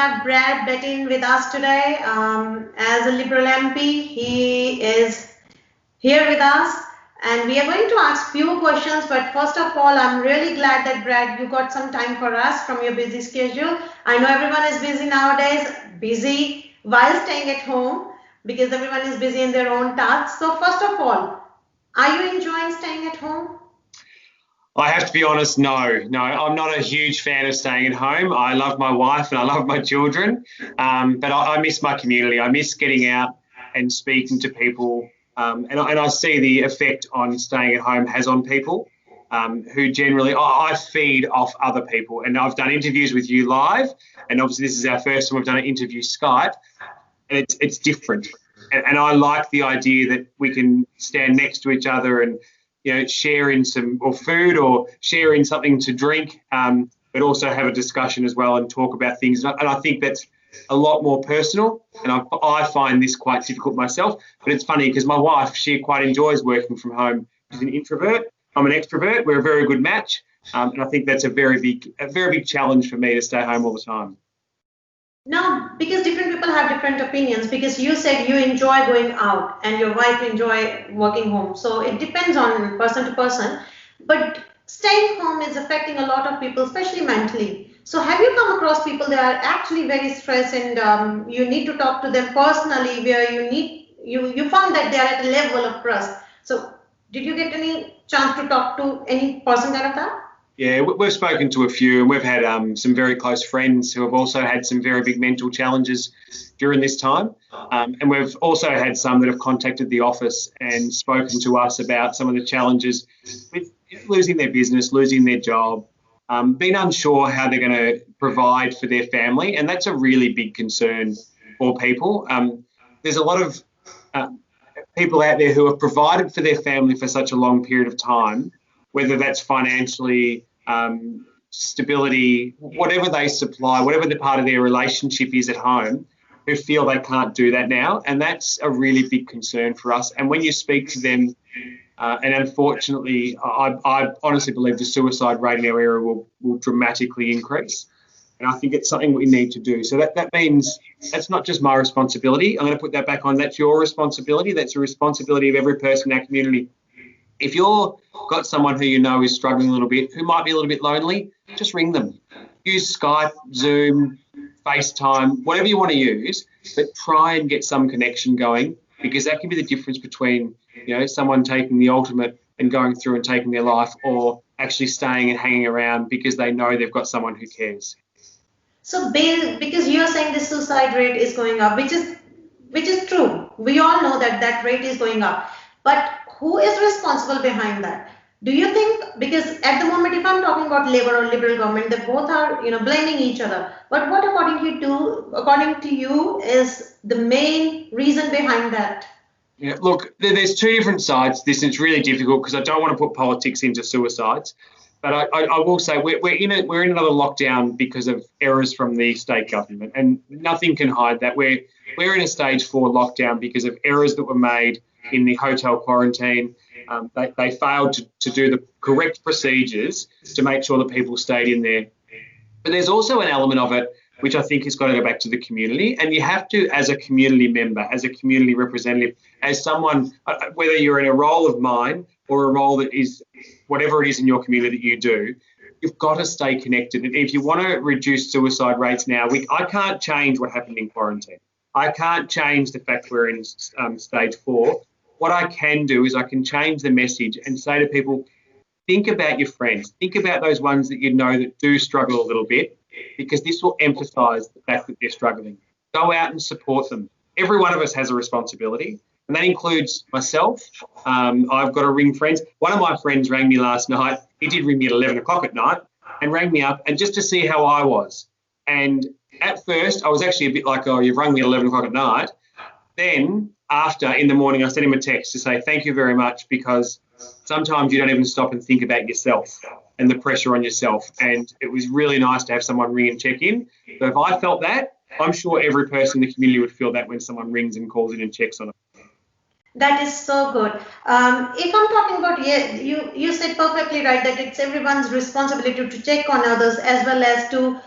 have Brad Bettin with us today. As a Liberal MP, he is here with us, and we are going to ask few questions. But first of all, I'm really glad that Brad, you got some time for us from your busy schedule. I know everyone is busy nowadays, busy while staying at home because everyone is busy in their own tasks. So first of all, are you enjoying staying at home? I have to be honest, no, I'm not a huge fan of staying at home. I love my wife and I love my children, but I miss my community. I miss getting out and speaking to people, and I see the effect on staying at home has on people who generally, I feed off other people, and I've done interviews with you live, and obviously this is our first time we've done an interview Skype, and it's different. And I like the idea that we can stand next to each other and share in some food or share in something to drink, but also have a discussion as well and talk about things. And I think that's a lot more personal. And I find this quite difficult myself. But it's funny because my wife, she quite enjoys working from home. She's an introvert. I'm an extrovert. We're a very good match. And I think that's a very big challenge for me to stay home all the time. No, because different people have different opinions, because you said you enjoy going out and your wife enjoy working home. So it depends on person to person. But staying home is affecting a lot of people, especially mentally. So have you come across people that are actually very stressed and you need to talk to them personally, where you found that they are at a level of trust? So did you get any chance to talk to any person kind of that? Yeah, we've spoken to a few, and we've had some very close friends who have also had some very big mental challenges during this time. And we've also had some that have contacted the office and spoken to us about some of the challenges with losing their business, losing their job, being unsure how they're going to provide for their family. And that's a really big concern for people. There's a lot of people out there who have provided for their family for such a long period of time, whether that's financially, stability, whatever they supply, whatever the part of their relationship is at home, who feel they can't do that now. And that's a really big concern for us. And when you speak to them, and unfortunately, I honestly believe the suicide rate in our area will dramatically increase. And I think it's something we need to do. So that means that's not just my responsibility. I'm going to put that back on. That's your responsibility. That's the responsibility of every person in our community. If you've got someone who you know is struggling a little bit, who might be a little bit lonely, just ring them. Use Skype, Zoom, FaceTime, whatever you want to use, but try and get some connection going, because that can be the difference between, someone taking the ultimate and going through and taking their life, or actually staying and hanging around because they know they've got someone who cares. So, because you're saying the suicide rate is going up, which is true. We all know that rate is going up. But who is responsible behind that? Do you think, because at the moment, if I'm talking about Labour or Liberal government, they both are, blaming each other. But what according to you, is the main reason behind that? Yeah, look, there's two different sides. This is really difficult because I don't want to put politics into suicides. But I will say we're in another lockdown because of errors from the state government, and nothing can hide that. We're in a stage 4 lockdown because of errors that were made in the hotel quarantine. They failed to do the correct procedures to make sure that people stayed in there. But there's also an element of it which I think has got to go back to the community, and you have to, as a community member, as a community representative, as someone, whether you're in a role of mine or a role that is whatever it is in your community that you do, you've got to stay connected. And if you want to reduce suicide rates now, I can't change what happened in quarantine. I can't change the fact we're in stage 4. What I can do is I can change the message and say to people, think about your friends. Think about those ones that you know that do struggle a little bit, because this will emphasise the fact that they're struggling. Go out and support them. Every one of us has a responsibility, and that includes myself. I've got to ring friends. One of my friends rang me last night. He did ring me at 11 o'clock at night and rang me up, and just to see how I was. And at first, I was actually a bit like, oh, you've rung me at 11 o'clock at night. Then after, in the morning, I sent him a text to say thank you very much, because sometimes you don't even stop and think about yourself and the pressure on yourself. And it was really nice to have someone ring and check in. So if I felt that, I'm sure every person in the community would feel that when someone rings and calls in and checks on them. That is so good. If I'm talking about, you said perfectly right that it's everyone's responsibility to check on others as well as to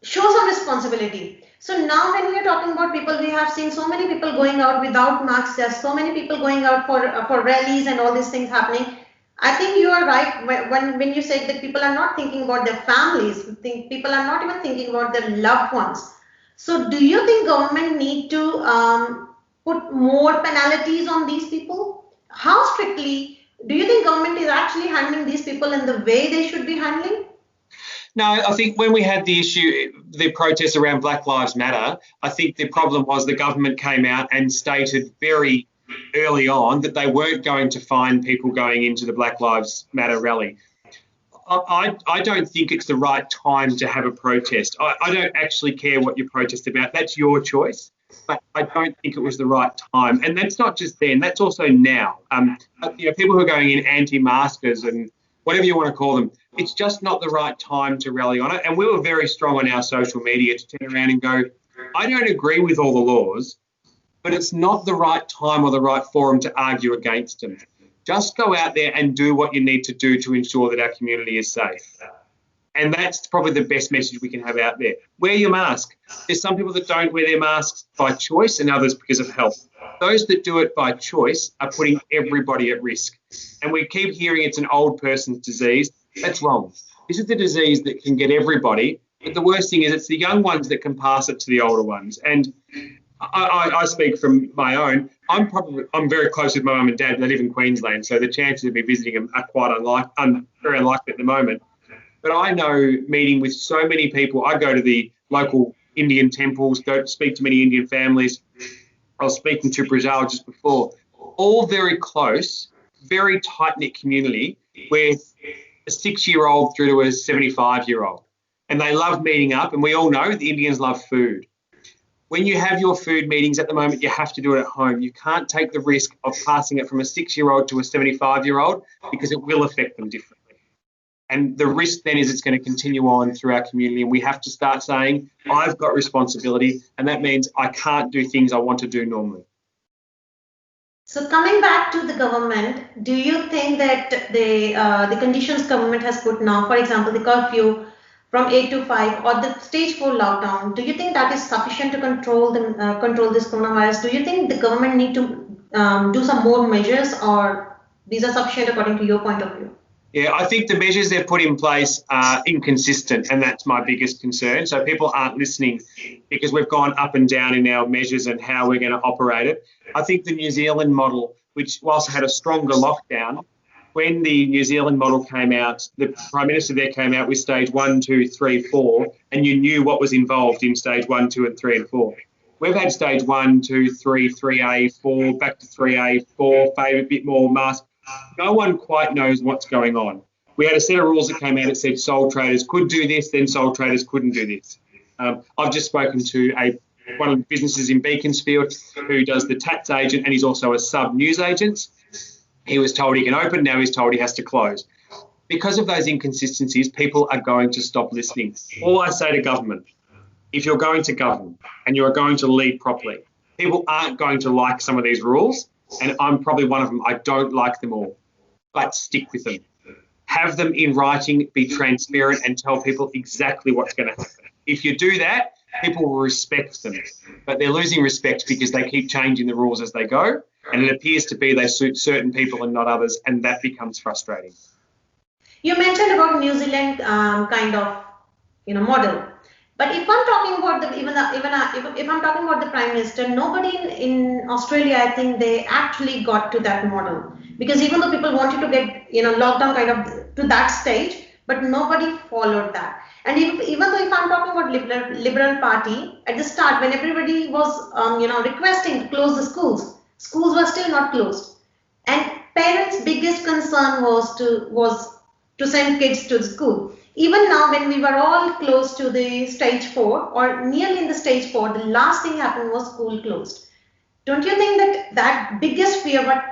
show some responsibility. So now when we are talking about people, we have seen so many people going out without masks. There's so many people going out for rallies and all these things happening. I think you are right when you say that people are not thinking about their families. People are not even thinking about their loved ones. So do you think government need to put more penalties on these people? How strictly do you think government is actually handling these people in the way they should be handling? No, I think when we had the protests around Black Lives Matter, I think the problem was the government came out and stated very early on that they weren't going to fine people going into the Black Lives Matter rally. I don't think it's the right time to have a protest. I don't actually care what you protest about. That's your choice. But I don't think it was the right time. And that's not just then, that's also now. People who are going in anti-maskers and whatever you want to call them, it's just not the right time to rally on it. And we were very strong on our social media to turn around and go, I don't agree with all the laws, but it's not the right time or the right forum to argue against them. Just go out there and do what you need to do to ensure that our community is safe. And that's probably the best message we can have out there. Wear your mask. There's some people that don't wear their masks by choice and others because of health. Those that do it by choice are putting everybody at risk. And we keep hearing it's an old person's disease. That's wrong. This is the disease that can get everybody. But the worst thing is it's the young ones that can pass it to the older ones. And I speak from my own. I'm very close with my mum and dad. They live in Queensland, so the chances of me visiting them are quite very unlikely at the moment. But I know, meeting with so many people, I go to the local Indian temples, go speak to many Indian families. I was speaking to Brazil just before, all very close, very tight-knit community with a 6-year-old through to a 75-year-old. And they love meeting up, and we all know the Indians love food. When you have your food meetings at the moment, you have to do it at home. You can't take the risk of passing it from a 6-year-old to a 75-year-old because it will affect them differently. And the risk then is it's going to continue on through our community, and we have to start saying, I've got responsibility, and that means I can't do things I want to do normally. So coming back to the government, do you think that the conditions government has put now, for example, the curfew from 8 to 5 or the stage 4 lockdown, do you think that is sufficient to control this coronavirus? Do you think the government need to do some more measures, or these are sufficient according to your point of view? Yeah, I think the measures they've put in place are inconsistent, and that's my biggest concern. So people aren't listening because we've gone up and down in our measures and how we're going to operate it. I think the New Zealand model, which whilst had a stronger lockdown, when the New Zealand model came out, the Prime Minister there came out with stage 1, 2, 3, 4, and you knew what was involved in stage 1, 2, and 3 and 4. We've had stage 1, 2, 3, 3A, 4, back to 3A, 4, favour a bit more mask. No one quite knows what's going on. We had a set of rules that came out that said sole traders could do this, then sole traders couldn't do this. I've just spoken to one of the businesses in Beaconsfield who does the tax agent, and he's also a sub-news agent. He was told he can open, now he's told he has to close. Because of those inconsistencies, people are going to stop listening. All I say to government, if you're going to govern and you're going to lead properly, people aren't going to like some of these rules. And I'm probably one of them. I don't like them all, but stick with them. Have them in writing, be transparent, and tell people exactly what's going to happen. If you do that, people will respect them. But they're losing respect because they keep changing the rules as they go, and it appears to be they suit certain people and not others, and that becomes frustrating. You mentioned about New Zealand kind of model. But if I'm talking about if I'm talking about the Prime Minister, nobody in Australia, I think they actually got to that model, because even though people wanted to get lockdown kind of to that stage, but nobody followed that. And even though if I'm talking about Liberal Party at the start, when everybody was requesting to close the schools were still not closed, and parents' biggest concern was to send kids to school. Even now, when we were all close to the stage 4 or nearly in the stage 4, the last thing happened was school closed. Don't you think that biggest fear what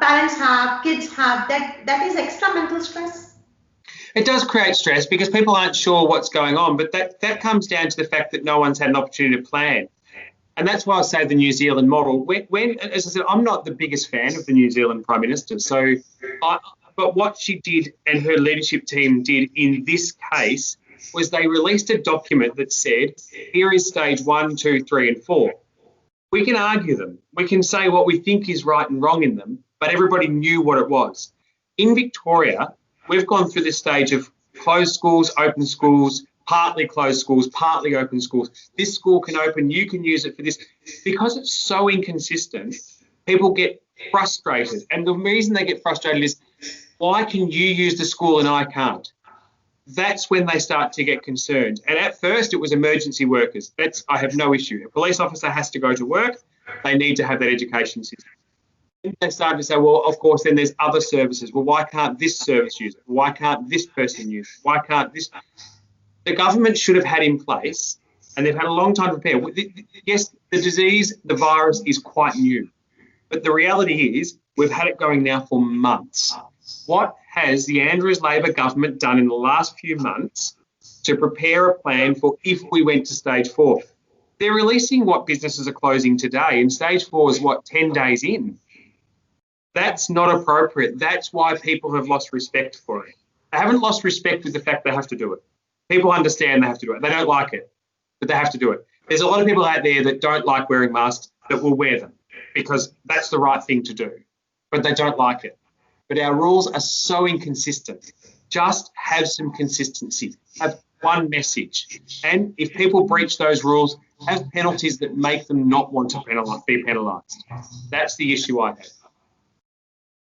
parents have, kids have, that is extra mental stress? It does create stress because people aren't sure what's going on, but that comes down to the fact that no one's had an opportunity to plan. And that's why I say the New Zealand model. When, as I said, I'm not the biggest fan of the New Zealand Prime Minister, but what she did and her leadership team did in this case was they released a document that said, here is stage 1, 2, 3 and 4. We can argue them. We can say what we think is right and wrong in them, but everybody knew what it was. In Victoria, we've gone through this stage of closed schools, open schools, partly closed schools, partly open schools. This school can open, you can use it for this. Because it's so inconsistent, people get frustrated. And the reason they get frustrated is, why can you use the school and I can't? That's when they start to get concerned. And at first it was emergency workers. I have no issue. A police officer has to go to work. They need to have that education system. Then they started to say, well, of course, then there's other services. Well, why can't this service use it? Why can't this person use it? Why can't this? The government should have had in place, and they've had a long time to prepare. Yes, the disease, the virus is quite new. But the reality is we've had it going now for months. What has the Andrews Labor government done in the last few months to prepare a plan for if we went to stage 4? They're releasing what businesses are closing today, and stage 4 is, 10 days in? That's not appropriate. That's why people have lost respect for it. They haven't lost respect with the fact they have to do it. People understand they have to do it. They don't like it, but they have to do it. There's a lot of people out there that don't like wearing masks that will wear them because that's the right thing to do, but they don't like it. But our rules are so inconsistent. Just have some consistency. Have one message. And if people breach those rules, have penalties that make them not want to be penalised. That's the issue I have.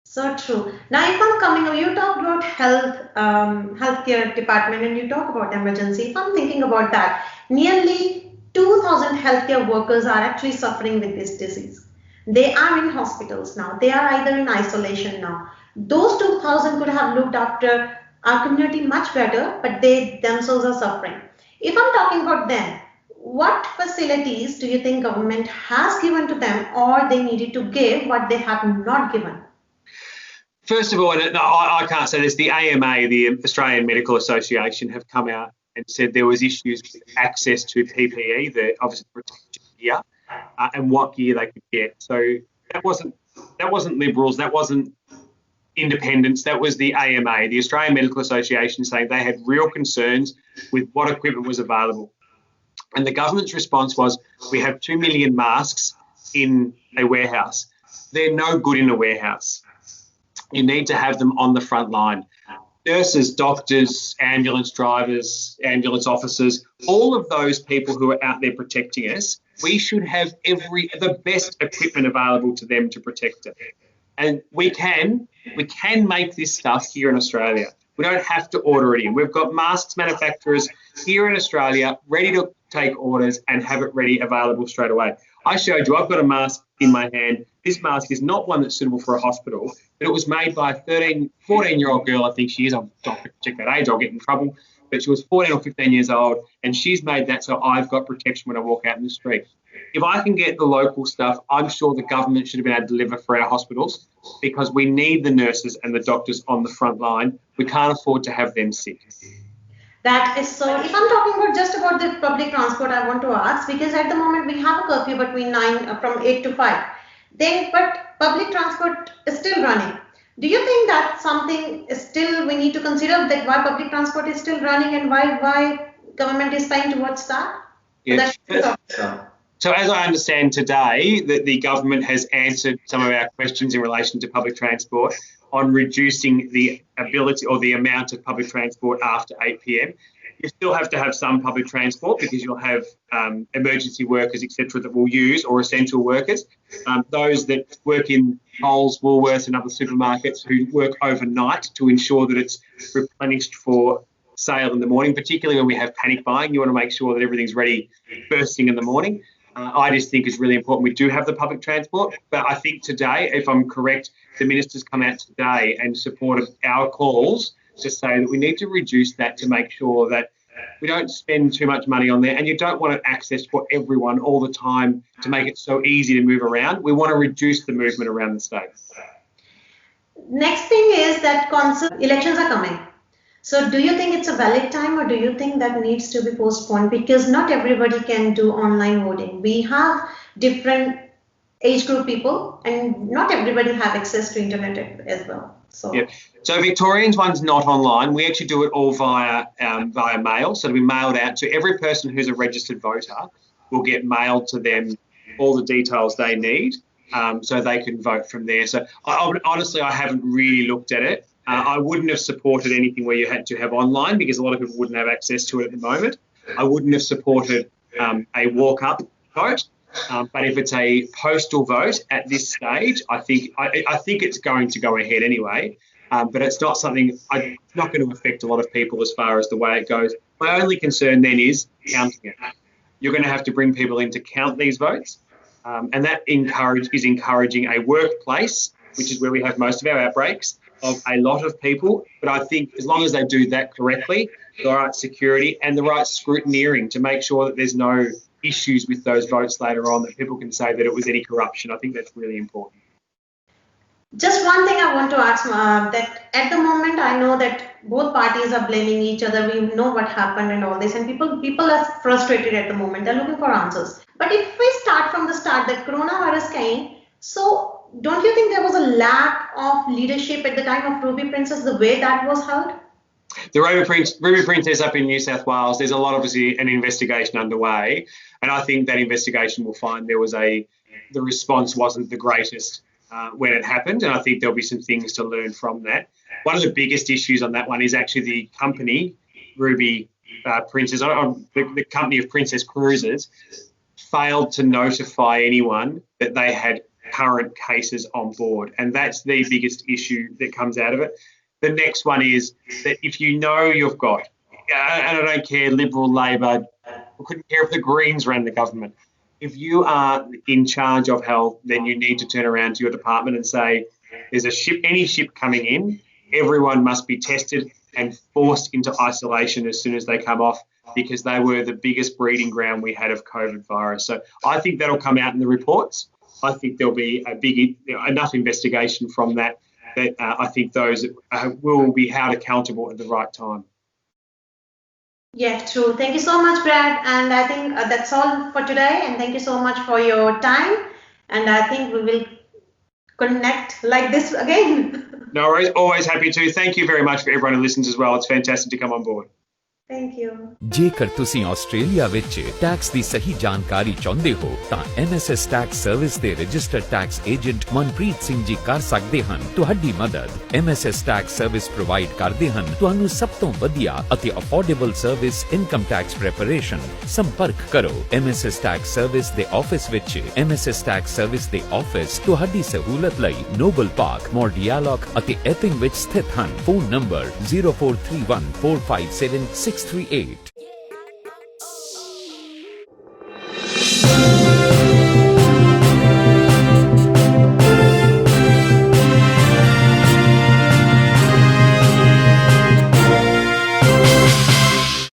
So true. Now, if I'm coming, you talked about healthcare department, and you talk about emergency. If I'm thinking about that, nearly 2,000 healthcare workers are actually suffering with this disease. They are in hospitals now. They are either in isolation now. Those 2,000 could have looked after our community much better, but they themselves are suffering. If I'm talking about them, what facilities do you think government has given to them, or they needed to give what they have not given? First of all, and I can't say this, the AMA, the Australian Medical Association, have come out and said there was issues with access to PPE, the obviously protective gear, and what gear they could get. So that wasn't Liberals, that wasn't independents, that was the AMA, the Australian Medical Association, saying they had real concerns with what equipment was available. And the government's response was, we have 2 million masks in a warehouse. They're no good in a warehouse. You need to have them on the front line. Nurses, doctors, ambulance drivers, ambulance officers, all of those people who are out there protecting us, we should have the best equipment available to them to protect it. And we can make this stuff here in Australia. We don't have to order it in. We've got masks manufacturers here in Australia ready to take orders and have it ready, available straight away. I showed you, I've got a mask in my hand. This mask is not one that's suitable for a hospital, but it was made by a 14-year-old girl, I think she is. I'll check that age, I'll get in trouble. But she was 14 or 15 years old, and she's made that so I've got protection when I walk out in the street. If I can get the local stuff, I'm sure the government should have been able to deliver for our hospitals, because we need the nurses and the doctors on the front line. We can't afford to have them sick. That is so. If I'm talking about just about the public transport, I want to ask, because at the moment we have a curfew between from 8 to 5. But public transport is still running. Do you think that's something still we need to consider, that why public transport is still running and why government is paying towards that? Yes. So as I understand today, that the government has answered some of our questions in relation to public transport on reducing the ability or the amount of public transport after 8 p.m. You still have to have some public transport because you'll have emergency workers, etc., that will use, or essential workers, those that work in Coles, Woolworths and other supermarkets who work overnight to ensure that it's replenished for sale in the morning, particularly when we have panic buying. You want to make sure that everything's ready first thing in the morning. I just think it's really important we do have the public transport. But I think today, if I'm correct, the minister's come out today and supported our calls to say that we need to reduce that to make sure that we don't spend too much money on there, and you don't want it access for everyone all the time to make it so easy to move around. We want to reduce the movement around the state. Next thing is that elections are coming. So do you think it's a valid time, or do you think that needs to be postponed? Because not everybody can do online voting. We have different age group people, and not everybody have access to internet as well. So. Yeah. So Victorians one's not online. We actually do it all via mail. So it'll be mailed out to every person who's a registered voter. Will get mailed to them all the details they need, so they can vote from there. So honestly, I haven't really looked at it. I wouldn't have supported anything where you had to have online because a lot of people wouldn't have access to it at the moment. I wouldn't have supported a walk-up vote. But if it's a postal vote at this stage, I think it's going to go ahead anyway. But it's not something. It's not going to affect a lot of people as far as the way it goes. My only concern then is counting it. You're going to have to bring people in to count these votes, and that is encouraging a workplace, which is where we have most of our outbreaks, of a lot of people. But I think as long as they do that correctly, the right security and the right scrutineering to make sure that there's no issues with those votes later on, that people can say that it was any corruption. I think that's really important. Just one thing I want to ask, that at the moment I know that both parties are blaming each other. We know what happened and all this, and people are frustrated at the moment. They're looking for answers. But if we start from the start, that coronavirus came, so don't you think there was a lack of leadership at the time of Ruby Princess, the way that was held? The Ruby Princess up in New South Wales, there's a lot, obviously, an investigation underway, and I think that investigation will find the response wasn't the greatest when it happened, and I think there'll be some things to learn from that. One of the biggest issues on that one is actually the company, Ruby Princess, the company of Princess Cruises, failed to notify anyone that they had current cases on board, and that's the biggest issue that comes out of it. The next one is that if you know you've got, and I don't care, Liberal, Labor, I couldn't care if the Greens ran the government. If you are in charge of health, then you need to turn around to your department and say, there's any ship coming in, everyone must be tested and forced into isolation as soon as they come off, because they were the biggest breeding ground we had of COVID virus. So I think that'll come out in the reports. I think there'll be enough investigation from that I think those will be held accountable at the right time. Yeah, true. Thank you so much, Brad. And I think that's all for today. And thank you so much for your time. And I think we will connect like this again. No worries. Always happy to. Thank you very much for everyone who listens as well. It's fantastic to come on board. Thank you. ਜੇਕਰ ਤੁਸੀਂ Australia ਵਿੱਚ tax ਦੀ ਸਹੀ ਜਾਣਕਾਰੀ ਚਾਹੁੰਦੇ ਹੋ ਤਾਂ MSS tax service ਦੇ registered tax agent Manpreet Singh ji ਕਰ ਸਕਦੇ ਹਨ ਤੁਹਾਡੀ ਮਦਦ। MSS ਟੈਕਸ ਸਰਵਿਸ ਪ੍ਰੋਵਾਈਡ ਕਰਦੇ ਹਨ ਤੁਹਾਨੂੰ ਸਭ ਤੋਂ ਵਧੀਆ ਅਤੇ affordable service income tax preparation. ਸੰਪਰਕ ਕਰੋ MSS ਟੈਕਸ ਸਰਵਿਸ ਦੇ ਆਫਿਸ ਵਿੱਚ। MSS ਟੈਕਸ ਸਰਵਿਸ ਦੇ ਆਫਿਸ ਤੁਹਾਡੀ ਸਹੂਲਤ ਲਈ ਨੋਬਲ ਪਾਰਕ, ਮੋਰਡੀਆਲੋਕ ਅਤੇ ਐਪਿੰਗ ਵਿੱਚ ਸਥਿਤ ਹਨ। Phone number 0431457638